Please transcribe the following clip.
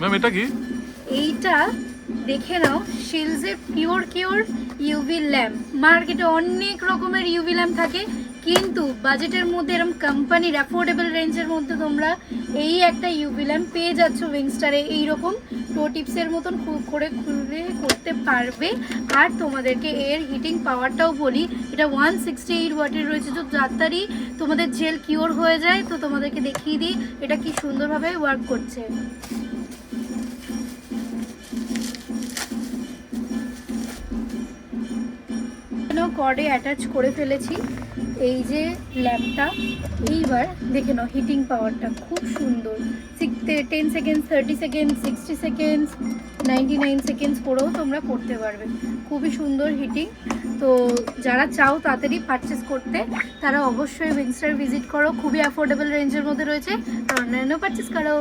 Ma'am এটা কি? এইটা দেখে নাও, শিলসের পিওর ইউভি ল্যাম্প। মার্কেটে অনেক রকমের ইউভি ল্যাম্প থাকে, কিন্তু বাজেটের মধ্যে এরকম কোম্পানির অ্যাফোর্ডেবল রেঞ্জের মধ্যে তোমরা এই একটা ইউভি ল্যাম্প পেয়ে যাচ্ছ উইংস্টারে। এইরকম টো টিপসের মতন করে খুলে করতে পারবে। আর তোমাদেরকে এর হিটিং পাওয়ারটাও বলি, এটা 168 ওয়াটের রয়েছে, তো তাড়াতাড়ি তোমাদের জেল কিওর হয়ে যায়। তো তোমাদেরকে দেখিয়ে দিই এটা কি সুন্দরভাবে ওয়ার্ক করছে। কর্ডে অ্যাটাচ করে ফেলেছি এই যে ল্যাম্পটা। এইবার দেখে নাও হিটিং পাওয়ারটা খুব সুন্দর। 10 সেকেন্ডস, 30 সেকেন্ডস, 60 সেকেন্ডস, 99 সেকেন্ডস করেও তোমরা করতে পারবে। খুবই সুন্দর হিটিং। তো যারা চাও তাড়াতাড়ি পারচেস করতে, তারা অবশ্যই উইংস্টার ভিজিট করো। খুবই অ্যাফোর্ডেবল রেঞ্জের মধ্যে রয়েছে, অনলাইনেও পারচেস করো।